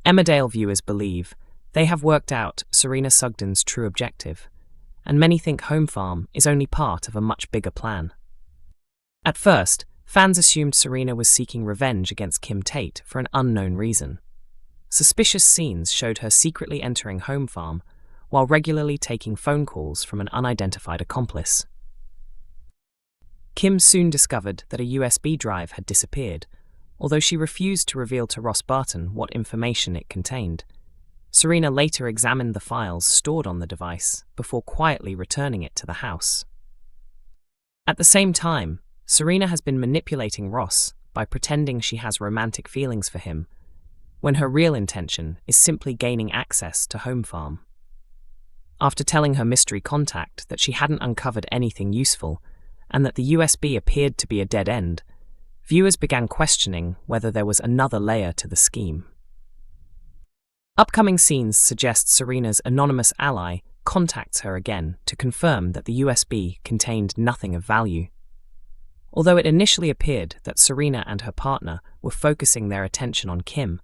Emmerdale viewers believe they have worked out Serena Sugden's true objective, and many think Home Farm is only part of a much bigger plan. At first, fans assumed Serena was seeking revenge against Kim Tate for an unknown reason. Suspicious scenes showed her secretly entering Home Farm while regularly taking phone calls from an unidentified accomplice. Kim soon discovered that a USB drive had disappeared, although she refused to reveal to Ross Barton what information it contained. Serena later examined the files stored on the device before quietly returning it to the house. At the same time, Serena has been manipulating Ross by pretending she has romantic feelings for him, when her real intention is simply gaining access to Home Farm. After telling her mystery contact that she hadn't uncovered anything useful and that the USB appeared to be a dead end, viewers began questioning whether there was another layer to the scheme. Upcoming scenes suggest Serena's anonymous ally contacts her again to confirm that the USB contained nothing of value. Although it initially appeared that Serena and her partner were focusing their attention on Kim,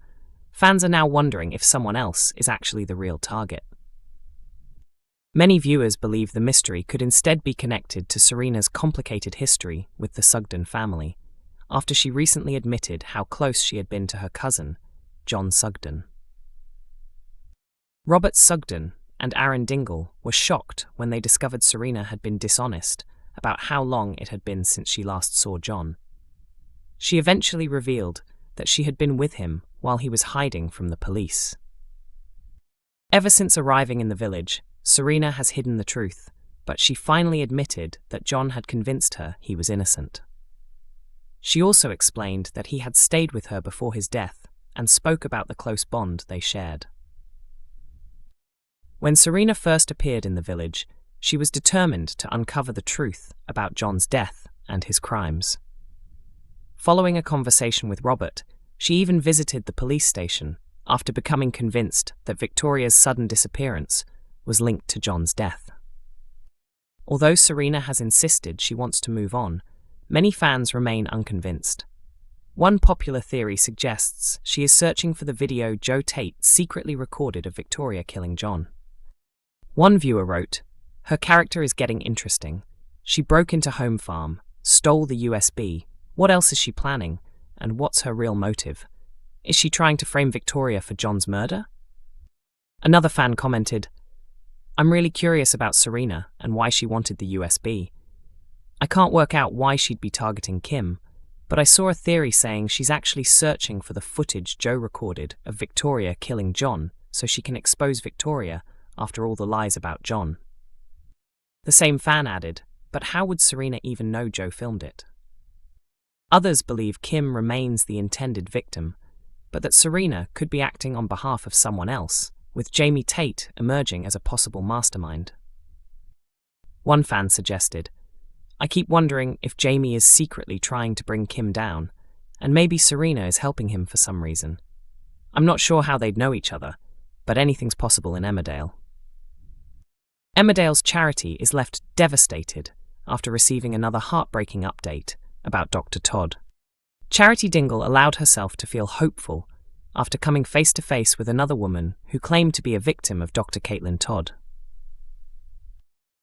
fans are now wondering if someone else is actually the real target. Many viewers believe the mystery could instead be connected to Serena's complicated history with the Sugden family, after she recently admitted how close she had been to her cousin, John Sugden. Robert Sugden and Aaron Dingle were shocked when they discovered Serena had been dishonest about how long it had been since she last saw John. She eventually revealed that she had been with him while he was hiding from the police. Ever since arriving in the village, Serena has hidden the truth, but she finally admitted that John had convinced her he was innocent. She also explained that he had stayed with her before his death and spoke about the close bond they shared. When Serena first appeared in the village, she was determined to uncover the truth about John's death and his crimes. Following a conversation with Robert, she even visited the police station after becoming convinced that Victoria's sudden disappearance was linked to John's death. Although Serena has insisted she wants to move on, many fans remain unconvinced. One popular theory suggests she is searching for the video Joe Tate secretly recorded of Victoria killing John. One viewer wrote, "Her character is getting interesting. She broke into Home Farm, stole the USB. What else is she planning? And what's her real motive? Is she trying to frame Victoria for John's murder?" Another fan commented, "I'm really curious about Serena and why she wanted the USB. I can't work out why she'd be targeting Kim, but I saw a theory saying she's actually searching for the footage Joe recorded of Victoria killing John so she can expose Victoria after all the lies about John." The same fan added, "But how would Serena even know Joe filmed it?" Others believe Kim remains the intended victim, but that Serena could be acting on behalf of someone else, with Jamie Tate emerging as a possible mastermind. One fan suggested, "I keep wondering if Jamie is secretly trying to bring Kim down, and maybe Serena is helping him for some reason. I'm not sure how they'd know each other, but anything's possible in Emmerdale." Emmerdale's charity is left devastated after receiving another heartbreaking update about Dr. Todd. Charity Dingle allowed herself to feel hopeful after coming face-to-face with another woman who claimed to be a victim of Dr. Caitlin Todd.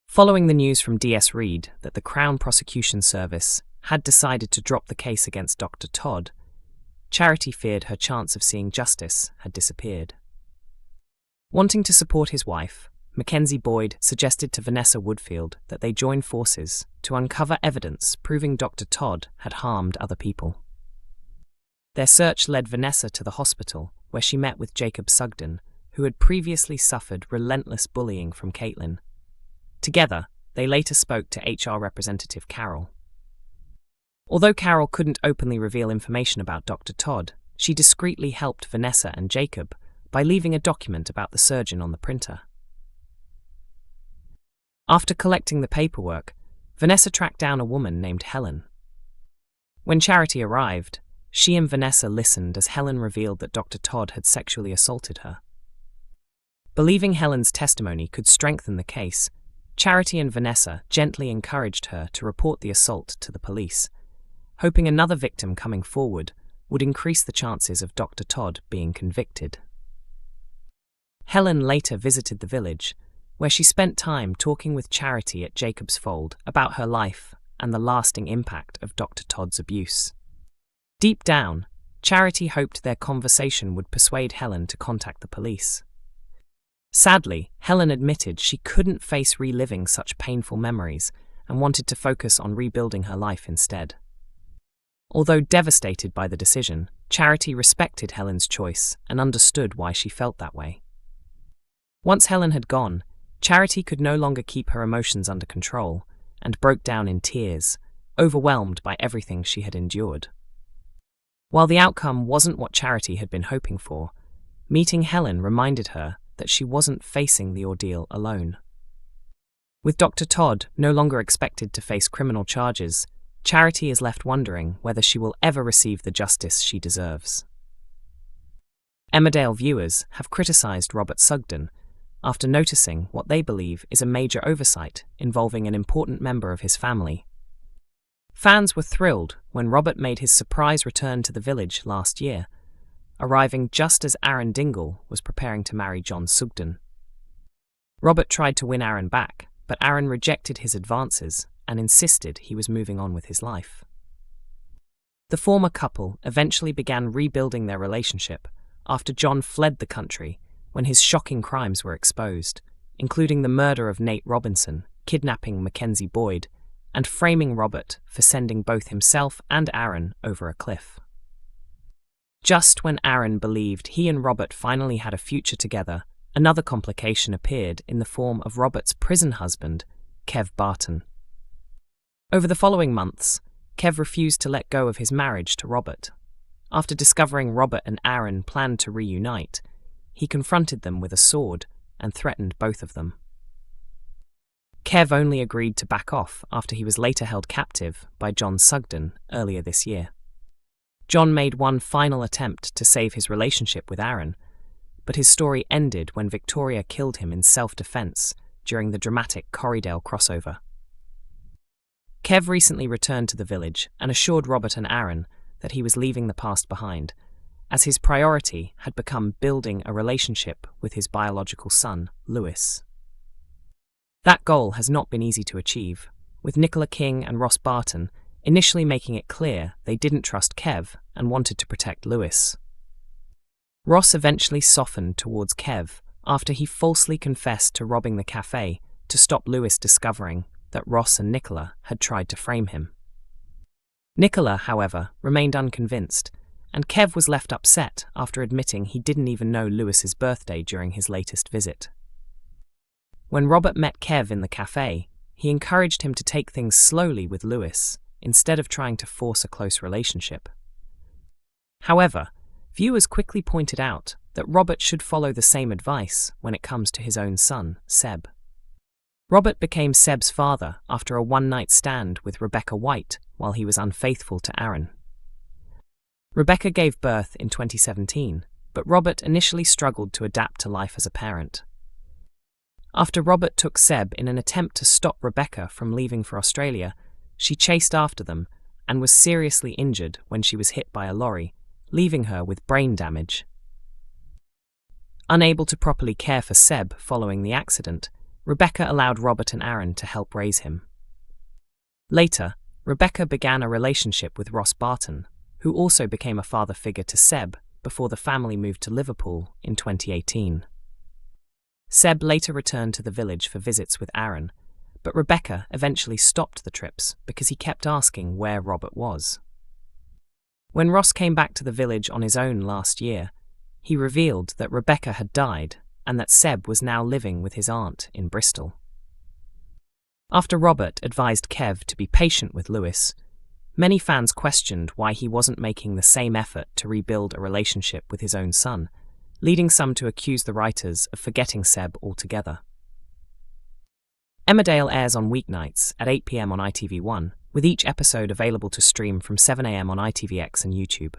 Following the news from DS Reed that the Crown Prosecution Service had decided to drop the case against Dr. Todd, Charity feared her chance of seeing justice had disappeared. Wanting to support his wife, Mackenzie Boyd suggested to Vanessa Woodfield that they join forces to uncover evidence proving Dr. Todd had harmed other people. Their search led Vanessa to the hospital, where she met with Jacob Sugden, who had previously suffered relentless bullying from Caitlin. Together, they later spoke to HR representative Carol. Although Carol couldn't openly reveal information about Dr. Todd, she discreetly helped Vanessa and Jacob by leaving a document about the surgeon on the printer. After collecting the paperwork, Vanessa tracked down a woman named Helen. When Charity arrived, she and Vanessa listened as Helen revealed that Dr. Todd had sexually assaulted her. Believing Helen's testimony could strengthen the case, Charity and Vanessa gently encouraged her to report the assault to the police, hoping another victim coming forward would increase the chances of Dr. Todd being convicted. Helen later visited the village, where she spent time talking with Charity at Jacob's Fold about her life and the lasting impact of Dr. Todd's abuse. Deep down, Charity hoped their conversation would persuade Helen to contact the police. Sadly, Helen admitted she couldn't face reliving such painful memories and wanted to focus on rebuilding her life instead. Although devastated by the decision, Charity respected Helen's choice and understood why she felt that way. Once Helen had gone, Charity could no longer keep her emotions under control and broke down in tears, overwhelmed by everything she had endured. While the outcome wasn't what Charity had been hoping for, meeting Helen reminded her that she wasn't facing the ordeal alone. With Dr. Todd no longer expected to face criminal charges, Charity is left wondering whether she will ever receive the justice she deserves. Emmerdale viewers have criticised Robert Sugden after noticing what they believe is a major oversight involving an important member of his family. Fans were thrilled when Robert made his surprise return to the village last year, arriving just as Aaron Dingle was preparing to marry John Sugden. Robert tried to win Aaron back, but Aaron rejected his advances and insisted he was moving on with his life. The former couple eventually began rebuilding their relationship after John fled the country when his shocking crimes were exposed, including the murder of Nate Robinson, kidnapping Mackenzie Boyd, and framing Robert for sending both himself and Aaron over a cliff. Just when Aaron believed he and Robert finally had a future together, another complication appeared in the form of Robert's prison husband, Kev Barton. Over the following months, Kev refused to let go of his marriage to Robert. After discovering Robert and Aaron planned to reunite, he confronted them with a sword and threatened both of them. Kev only agreed to back off after he was later held captive by John Sugden earlier this year. John made one final attempt to save his relationship with Aaron, but his story ended when Victoria killed him in self-defense during the dramatic Corriedale crossover. Kev recently returned to the village and assured Robert and Aaron that he was leaving the past behind, as his priority had become building a relationship with his biological son, Lewis. That goal has not been easy to achieve, with Nicola King and Ross Barton initially making it clear they didn't trust Kev and wanted to protect Lewis. Ross eventually softened towards Kev after he falsely confessed to robbing the cafe to stop Lewis discovering that Ross and Nicola had tried to frame him. Nicola, however, remained unconvinced, and Kev was left upset after admitting he didn't even know Lewis's birthday during his latest visit. When Robert met Kev in the cafe, he encouraged him to take things slowly with Lewis instead of trying to force a close relationship. However, viewers quickly pointed out that Robert should follow the same advice when it comes to his own son, Seb. Robert became Seb's father after a one-night stand with Rebecca White while he was unfaithful to Aaron. Rebecca gave birth in 2017, but Robert initially struggled to adapt to life as a parent. After Robert took Seb in an attempt to stop Rebecca from leaving for Australia, she chased after them and was seriously injured when she was hit by a lorry, leaving her with brain damage. Unable to properly care for Seb following the accident, Rebecca allowed Robert and Aaron to help raise him. Later, Rebecca began a relationship with Ross Barton, who also became a father figure to Seb before the family moved to Liverpool in 2018. Seb later returned to the village for visits with Aaron, but Rebecca eventually stopped the trips because he kept asking where Robert was. When Ross came back to the village on his own last year, he revealed that Rebecca had died and that Seb was now living with his aunt in Bristol. After Robert advised Kev to be patient with Lewis, many fans questioned why he wasn't making the same effort to rebuild a relationship with his own son, leading some to accuse the writers of forgetting Seb altogether. Emmerdale airs on weeknights at 8 p.m. on ITV1, with each episode available to stream from 7 a.m. on ITVX and YouTube.